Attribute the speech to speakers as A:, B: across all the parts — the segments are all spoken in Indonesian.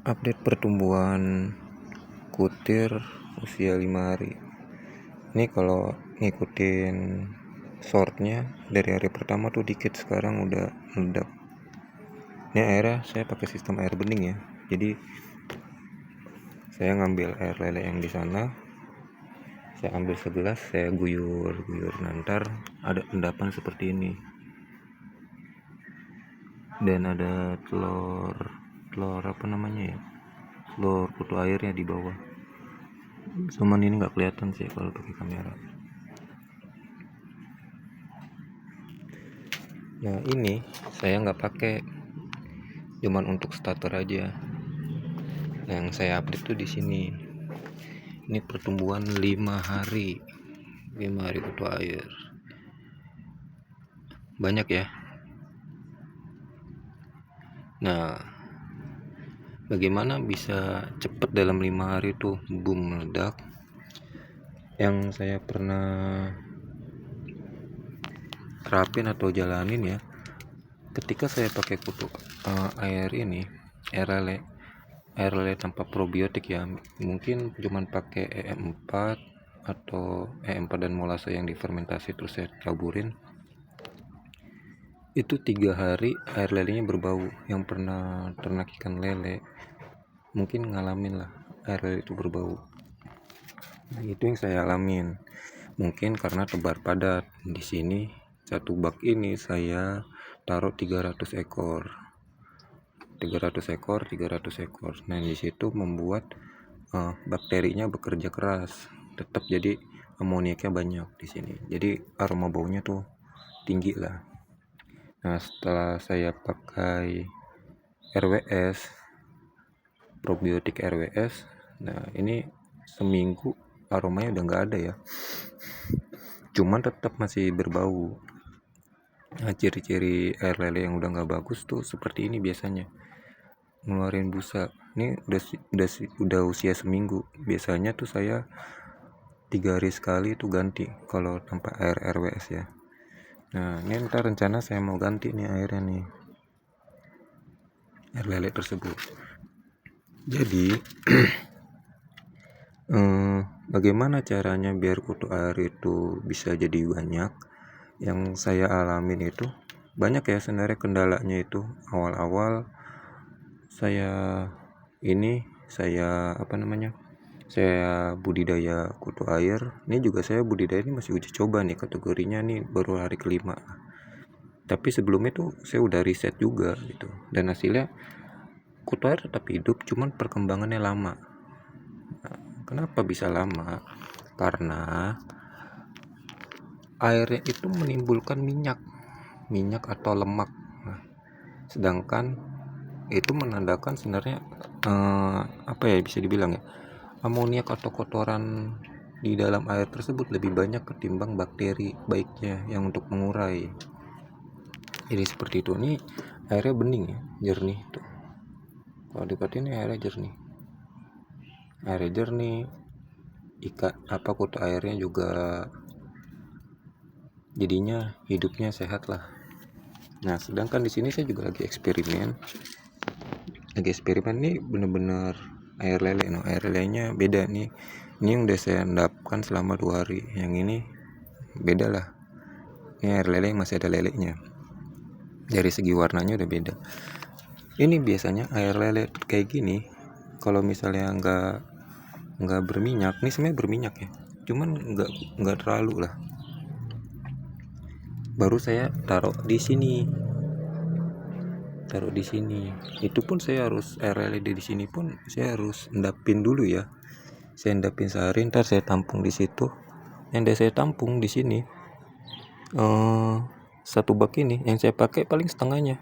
A: Update pertumbuhan kutir usia 5 hari. Ini kalau ngikutin shortnya dari hari pertama tuh dikit, sekarang udah meledak. Ini airnya saya pakai sistem air bening ya. Jadi saya ngambil air lele yang di sana, saya ambil segelas, saya guyur, nantar ada endapan seperti ini. Dan ada telur apa namanya ya? Telur kutu airnya di bawah. Cuman ini nggak kelihatan sih kalau pakai kamera. Nah ini saya nggak pakai, cuman untuk starter aja. Yang saya update tuh di sini. Ini pertumbuhan 5 hari kutu air. Banyak ya. Nah, bagaimana bisa cepet dalam 5 hari tuh boom meledak? Yang saya pernah terapin atau jalanin ya, ketika saya pakai kutu air ini, air lele tanpa probiotik ya, mungkin cuman pakai EM4 atau EM4 dan molase yang difermentasi terus saya taburin, itu 3 hari air lelenya berbau. Yang pernah ternak ikan lele mungkin ngalamin lah air lele itu berbau. Nah, itu yang saya alamin. Mungkin karena tebar padat. Di sini satu bak ini saya taruh 300 ekor. Nah, di situ membuat bakterinya bekerja keras. Tetap jadi amoniaknya banyak di sini. Jadi aroma baunya tuh tinggi lah. Nah, setelah saya pakai RWS, probiotik RWS, nah ini seminggu aromanya udah nggak ada ya, cuman tetap masih berbau. Nah, ciri-ciri air lele yang udah nggak bagus tuh seperti ini biasanya, ngeluarin busa. Ini udah usia seminggu. Biasanya tuh saya 3 hari sekali tuh ganti kalau tanpa air RWS ya. Nah, ini ntar rencana saya mau ganti nih airnya nih, air lele tersebut. Jadi bagaimana caranya biar kutu air itu bisa jadi banyak? Yang saya alamin itu banyak ya sebenarnya kendalanya. Itu awal-awal saya budidaya kutu air. Ini juga saya budidaya ini masih uji coba nih, kategorinya nih baru hari kelima. Tapi sebelumnya tuh saya udah riset juga gitu, dan hasilnya kutu air tetap hidup, cuman perkembangannya lama. Nah, kenapa bisa lama? Karena airnya itu menimbulkan minyak atau lemak. Nah, sedangkan itu menandakan sebenarnya bisa dibilang ya, amoniak atau kotoran di dalam air tersebut lebih banyak ketimbang bakteri baiknya yang untuk mengurai. Jadi seperti itu. Nih airnya bening ya, jernih tuh. Kalau deketin ini airnya jernih. Kutu airnya juga jadinya hidupnya sehat lah. Nah, sedangkan di sini saya juga lagi eksperimen nih, bener-bener air lele. Air lelenya beda nih. Ini yang udah saya endapkan selama 2 hari. Yang ini beda lah. Ini air lele yang masih ada lelenya. Dari segi warnanya udah beda. Ini biasanya air lele kayak gini, kalau misalnya nggak berminyak, ini sebenarnya berminyak ya, cuman nggak terlalu lah. Baru saya taruh di sini. Itu pun saya harus air lele di sini pun saya harus endapin dulu ya. Saya endapin sehari, ntar saya tampung di situ. Yang udah saya tampung di sini, satu bak ini yang saya pakai paling setengahnya.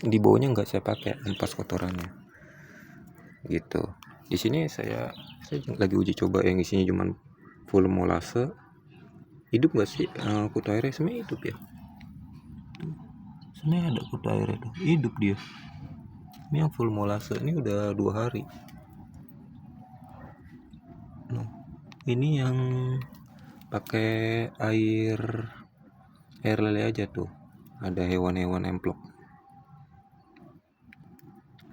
A: Di bawahnya nggak saya pakai, ampas kotorannya. Gitu. Di sini saya lagi uji coba yang isinya cuman full molase. Hidup nggak sih kutu airnya? Sebenarnya hidup ya. Sebenarnya ada kutu airnya tuh, hidup dia. Ini yang full molase ini udah 2 hari. Nah, ini yang pakai air lele aja tuh, ada hewan-hewan emplok.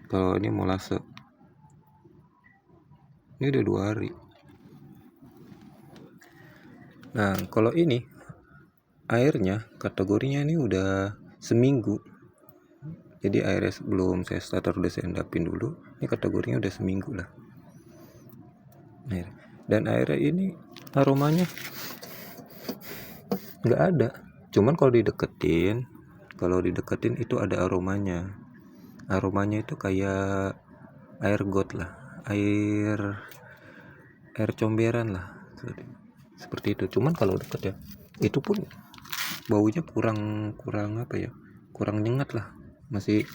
A: Kalau ini molase Ini udah 2 hari. Nah, kalau ini airnya kategorinya ini udah seminggu. Jadi airnya sebelum saya starter udah saya endapin dulu. Ini kategorinya udah seminggu lah. Dan airnya ini aromanya nggak ada. Cuman kalau dideketin itu ada aromanya. Aromanya itu kayak air got lah, air comberan lah, seperti itu. Cuman kalau deket ya, itu pun baunya kurang apa ya, kurang nyengat lah, masih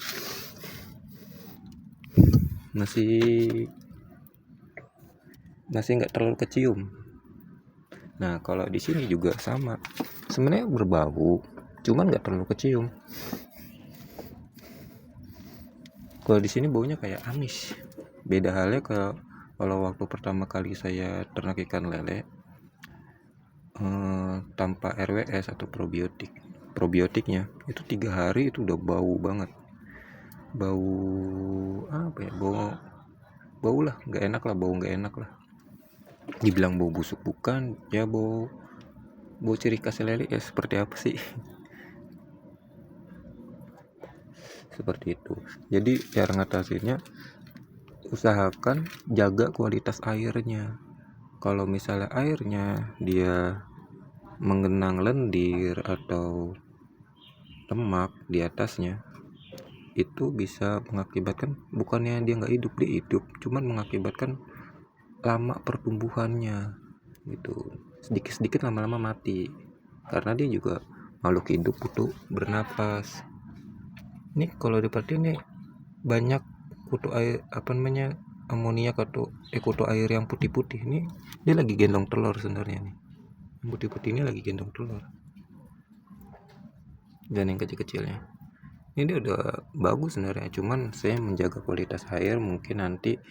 A: nggak terlalu kecium. Nah, kalau di sini juga sama, sebenarnya berbau, cuman nggak terlalu kecium. Kalau di sini baunya kayak amis. Beda halnya kalau waktu pertama kali saya ternak ikan lele tanpa RWS atau probiotiknya itu 3 hari itu udah bau banget, bau apa ya, bau lah nggak enak lah, dibilang bau busuk bukan ya, bau ciri khas lele ya seperti apa sih. Seperti itu. Jadi cara ngatasinnya, usahakan jaga kualitas airnya. Kalau misalnya airnya dia menggenang lendir atau lemak di atasnya, itu bisa mengakibatkan, bukannya dia nggak hidup, dia hidup, cuman mengakibatkan lama pertumbuhannya gitu, sedikit lama-lama mati, karena dia juga makhluk hidup butuh bernapas. Ini kalau diperhatiin nih banyak kutu air amoniak atau kutu air yang putih-putih nih, dia lagi gendong telur sebenarnya nih. Putih-putih ini lagi gendong telur, dan yang kecil-kecilnya ini dia udah bagus sebenarnya, cuman saya menjaga kualitas air. Mungkin nanti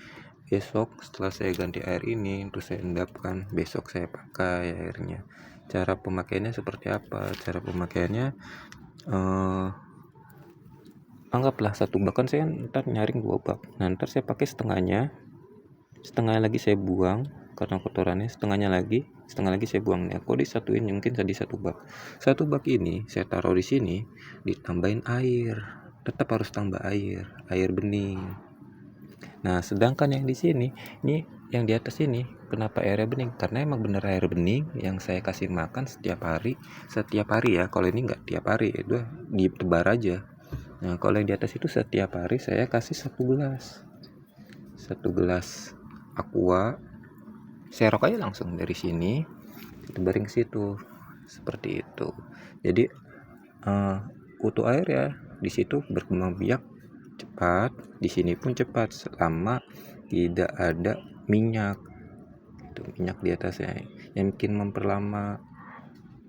A: besok setelah saya ganti air ini terus saya endapkan, besok saya pakai airnya. Cara pemakaiannya seperti apa? Cara pemakaiannya anggaplah 1 bak, kan saya ntar nyaring 2 bak. Nah, ntar saya pakai setengahnya lagi saya buang karena kotorannya, setengah lagi saya buang. Ya, kalau disatuin mungkin jadi 1 bak. 1 bak ini saya taruh di sini, ditambahin air, tetap harus tambah air bening. Nah, sedangkan yang di sini, ini yang di atas ini, kenapa airnya bening? Karena emang bener air bening yang saya kasih makan setiap hari ya. Kalau ini nggak tiap hari, itu ditebar aja. Nah, kalau yang di atas itu setiap hari saya kasih 1 gelas aqua, serok aja langsung dari sini ditebarin ke situ, seperti itu. Jadi kutu air ya di situ berkembang biak cepat, di sini pun cepat selama tidak ada minyak di atasnya, yang bikin memperlama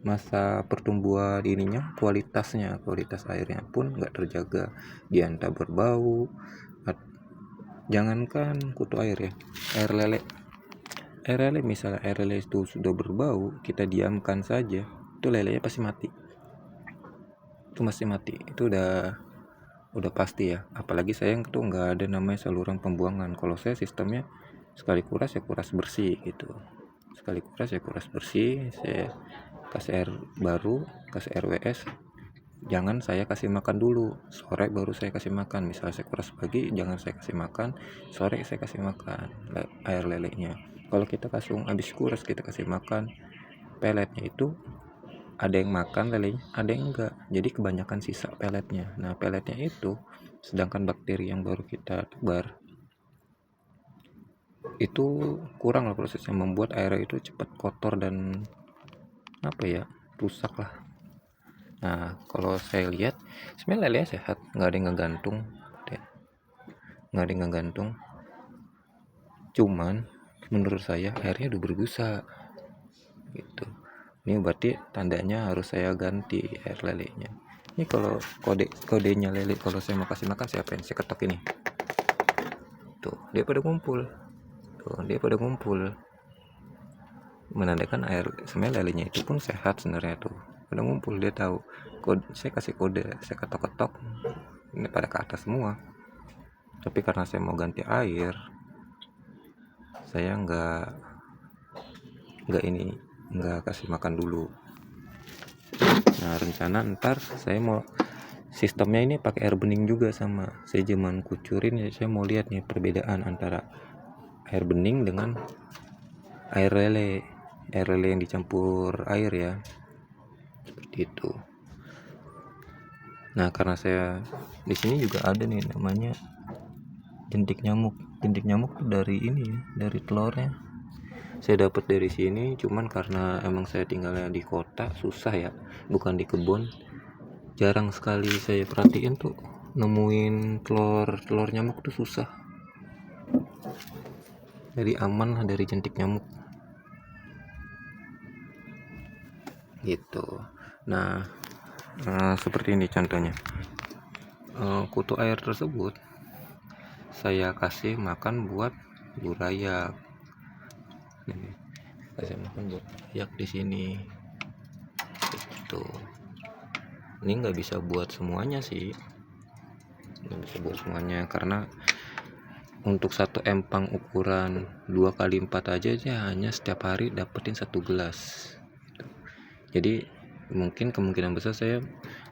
A: masa pertumbuhan ininya. Kualitas airnya pun nggak terjaga, dia entah berbau. Jangankan kutu air ya, air lele misalnya air lele itu sudah berbau, kita diamkan saja, itu lelenya pasti mati. Itu udah pasti ya. Apalagi saya tuh nggak ada namanya saluran pembuangan. Kalau saya sistemnya sekali kuras ya kuras bersih gitu, saya kasih air baru, kasih RWS. Jangan saya kasih makan dulu, sore baru saya kasih makan. Misalnya saya kuras pagi, jangan saya kasih makan, sore saya kasih makan air lelenya. Kalau kita habis kuras kita kasih makan peletnya, itu ada yang makan lelenya, ada yang enggak, jadi kebanyakan sisa peletnya. Nah, peletnya itu, sedangkan bakteri yang baru kita tebar itu kurang lah prosesnya, membuat airnya itu cepat kotor dan rusak lah. Nah, kalau saya lihat sebenarnya lelenya sehat, nggak ada yang ngegantung, cuman menurut saya airnya udah berbusa gitu. Ini berarti tandanya harus saya ganti air lelenya. Ini kalau kodenya lele, kalau saya mau kasih makan saya ketok ini tuh, dia pada ngumpul, menandakan air sebenarnya lelenya itu pun sehat sebenarnya tuh, pada ngumpul. Dia tahu saya kasih kode, saya ketok ini pada ke atas semua. Tapi karena saya mau ganti air, saya nggak kasih makan dulu. Nah, rencana ntar saya mau sistemnya ini pakai air bening juga sama. Saya cuman kucurin ya, saya mau lihat nih perbedaan antara air bening dengan air lele yang dicampur air ya, seperti itu. Nah, karena saya di sini juga ada nih namanya jentik nyamuk tuh dari ini ya, dari telurnya saya dapat dari sini. Cuman karena emang saya tinggalnya di kota, susah ya, bukan di kebun, jarang sekali saya perhatiin tuh nemuin telur nyamuk tuh susah. Jadi aman lah dari jentik nyamuk gitu. Nah, seperti ini contohnya. Kutu air tersebut saya kasih makan buat burayak. Kasih makan buat burayak di sini. Gitu. Ini nggak bisa buat semuanya sih, karena untuk satu empang ukuran 2x4 aja hanya setiap hari dapetin 1 gelas. Jadi mungkin kemungkinan besar saya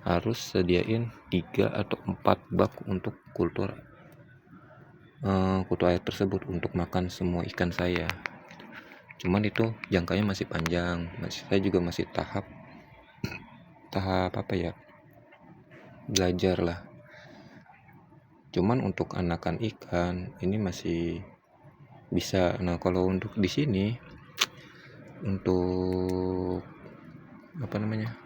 A: harus sediain 3 atau 4 bak untuk kultur kutu air tersebut untuk makan semua ikan saya. Cuman itu jangkanya masih panjang, saya juga masih tahap apa ya, belajar lah. Cuman untuk anakan ikan ini masih bisa. Nah, kalau untuk di sini untuk apa namanya,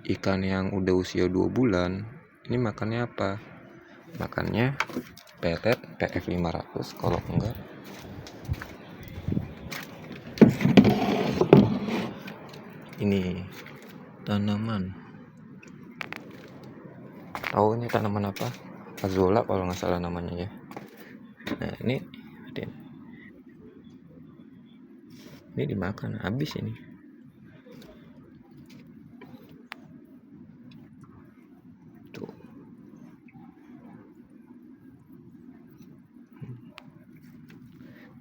A: ikan yang udah usia 2 bulan ini makannya apa? Makannya pelet PF 500, kalau enggak ini tanaman. Tahu ini tanaman apa? Azolla kalau nggak salah namanya ya. Nah, ini dimakan habis ini. Tuh.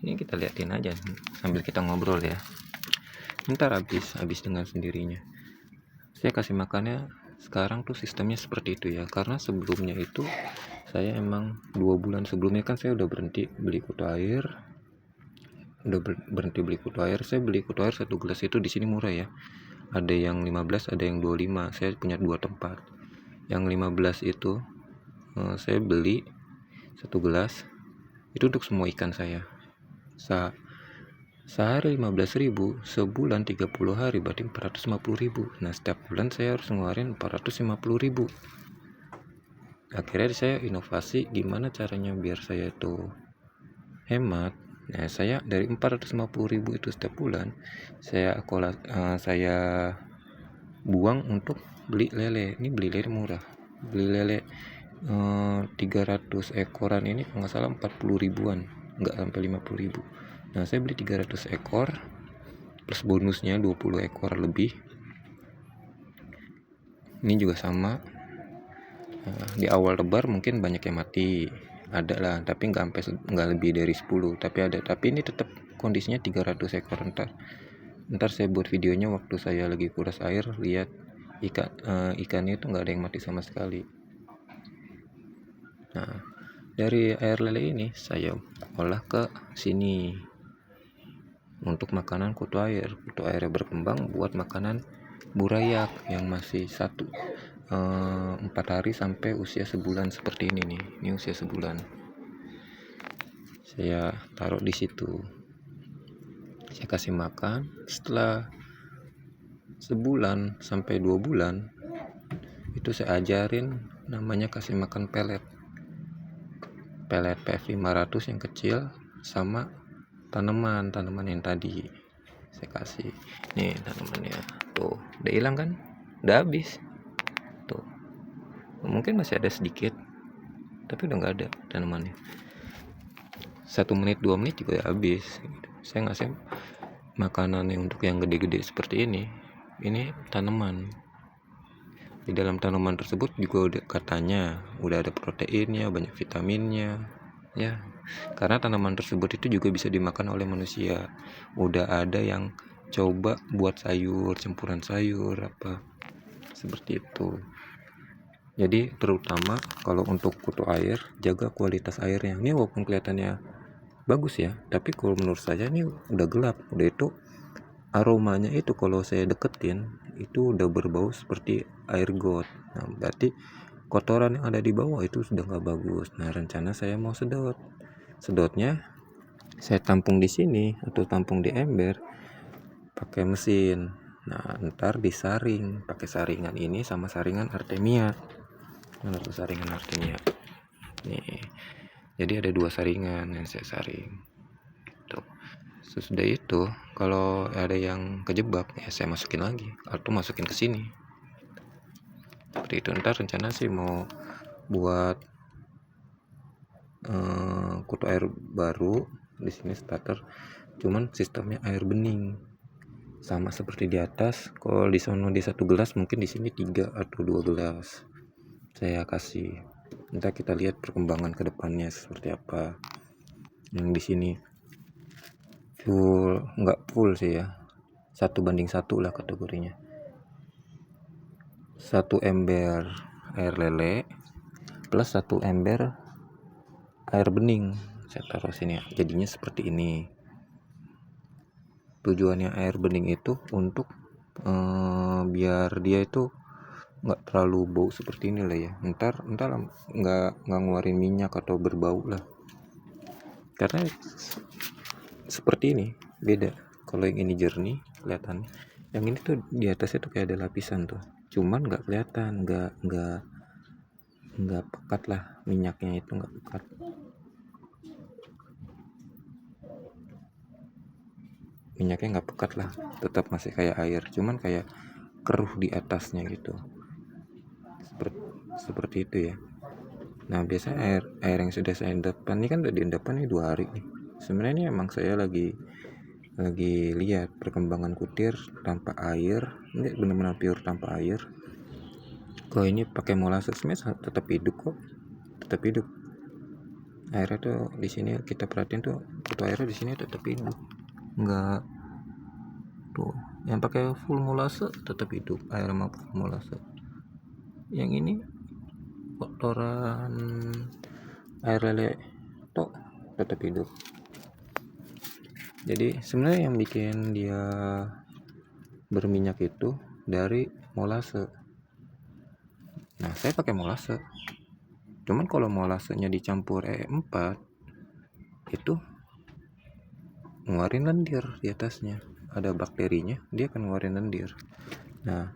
A: Ini kita liatin aja sambil kita ngobrol ya. Ntar habis dengan sendirinya. Saya kasih makannya sekarang tuh sistemnya seperti itu ya, karena sebelumnya itu saya emang 2 bulan sebelumnya kan saya udah berhenti beli kutu air. Saya beli kutu air 1 gelas itu di sini murah ya, ada yang 15, ada yang 25. Saya punya 2 tempat. Yang 15 itu saya beli 1 gelas itu untuk semua ikan saya. Sehari 15.000, sebulan 30 hari berarti 450.000. Nah, setiap bulan saya harus ngeluarin 450.000. Akhirnya saya inovasi gimana caranya biar saya itu hemat. Nah, saya dari 450.000 itu setiap bulan saya buang untuk beli lele. Ini beli lele murah, beli lele 300 ekoran ini kalau nggak salah 40 ribuan, nggak sampai 50.000. Nah, saya beli 300 ekor plus bonusnya 20 ekor lebih. Ini juga sama. Di awal lebar mungkin banyak yang mati, ada lah, tapi nggak lebih dari 10, tapi ada. Tapi ini tetap kondisinya 300 ekor. Ntar saya buat videonya waktu saya lagi kuras air, lihat ikannya itu nggak ada yang mati sama sekali. Nah, dari air lele ini saya olah ke sini untuk makanan kutu air. Kutu airnya berkembang buat makanan burayak yang masih 4 hari sampai usia sebulan seperti ini nih. Ini usia sebulan. Saya taruh di situ. Saya kasih makan. Setelah sebulan sampai 2 bulan itu saya ajarin namanya kasih makan pelet PF 500 yang kecil sama tanaman yang tadi saya kasih. Nih tanamannya tuh udah hilang kan, udah habis tuh. Mungkin masih ada sedikit tapi udah nggak ada tanamannya. 1 menit 2 menit juga habis. Saya ngasih makanan yang untuk yang gede-gede seperti ini tanaman. Di dalam tanaman tersebut juga udah katanya udah ada proteinnya, banyak vitaminnya ya. karena tanaman tersebut itu juga bisa dimakan oleh manusia. Udah ada yang coba buat sayur, campuran sayur apa seperti itu. Jadi terutama kalau untuk kutu air, jaga kualitas airnya. Ini walaupun kelihatannya bagus ya, tapi kalau menurut saya ini udah gelap, udah itu aromanya itu kalau saya deketin itu udah berbau seperti air got. Nah, berarti kotoran yang ada di bawah itu sudah nggak bagus. Nah, rencana saya mau sedotnya saya tampung di sini atau tampung di ember pakai mesin. Nah, ntar disaring pakai saringan ini sama saringan Artemia. Mana tuh saringan Artemia nih, jadi ada 2 saringan yang saya saring tuh. Sesudah itu kalau ada yang kejebak ya saya masukin lagi atau masukin ke sini seperti itu. Ntar rencana sih mau buat kutu air baru di sini starter, cuman sistemnya air bening sama seperti di atas. Kalau di sono di 1 gelas, mungkin di sini 3 atau 2 gelas saya kasih. Ntar kita lihat perkembangan kedepannya seperti apa. Yang di sini full, nggak full sih ya, 1:1 lah kategorinya. 1 ember air lele plus 1 ember air bening saya taruh sini, jadinya seperti ini. Tujuannya air bening itu untuk biar dia itu nggak terlalu bau seperti ini lah ya. Ntar nggak ngeluarin minyak atau berbau lah, karena seperti ini beda. Kalau yang ini jernih kelihatan, yang ini tuh di atasnya tuh kayak ada lapisan tuh, cuman nggak kelihatan, nggak pekat lah, minyaknya itu nggak pekat. Minyaknya nggak pekat lah, tetap masih kayak air, cuman kayak keruh di atasnya gitu. Seperti itu ya. Nah, biasanya air yang sudah saya endapkan ini kan udah diendapkan nih 2 hari nih. Sebenarnya ini emang saya lagi lihat perkembangan kutir tanpa air. Ini benar-benar pure tanpa air. Kalau ini pakai molase sebenarnya tetap hidup kok, tetap hidup. Airnya tuh di sini kita perhatiin tuh, kutu airnya di sini tetap hidup. Enggak tuh, yang pakai full molase tetap hidup, air sama full molase. Yang ini kotoran air lele tok tetap hidup. Jadi sebenarnya yang bikin dia berminyak itu dari molase. Nah, saya pakai molase, cuman kalau molasenya dicampur E4 itu ngeluarin lendir di atasnya, ada bakterinya, dia akan ngeluarin lendir. Nah,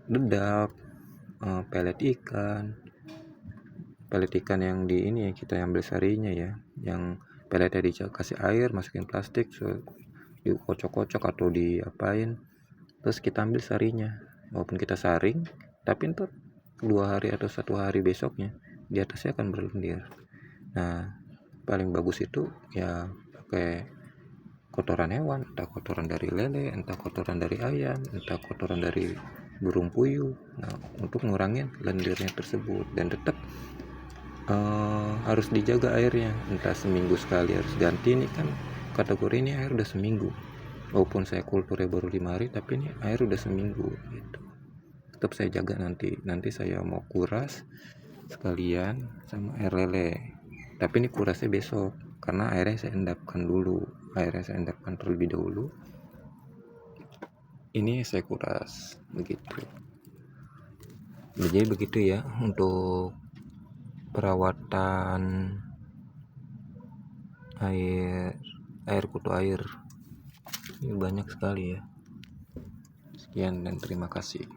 A: dedak, pelet ikan yang di ini ya, kita ambil sarinya ya, yang peletnya dikasih air, masukin plastik, dikocok-kocok atau diapain, terus kita ambil sarinya. Walaupun kita saring, tapi ntar 2 hari atau 1 hari besoknya di atasnya akan berlendir. Nah, paling bagus itu ya pakai kotoran hewan, entah kotoran dari lele, entah kotoran dari ayam, entah kotoran dari burung puyuh. Nah, untuk ngurangin lendirnya tersebut, dan tetap harus dijaga airnya, entah seminggu sekali harus ganti. Ini kan kategori ini air udah seminggu, walaupun saya kulturnya baru 5 hari, tapi ini air udah seminggu gitu. Tetap saya jaga, nanti saya mau kuras sekalian sama air lele, tapi ini kurasnya besok karena airnya saya endapkan terlebih dahulu. Ini saya kuras begitu. Jadi begitu ya untuk perawatan air kutu air. Ini banyak sekali ya. Sekian dan terima kasih.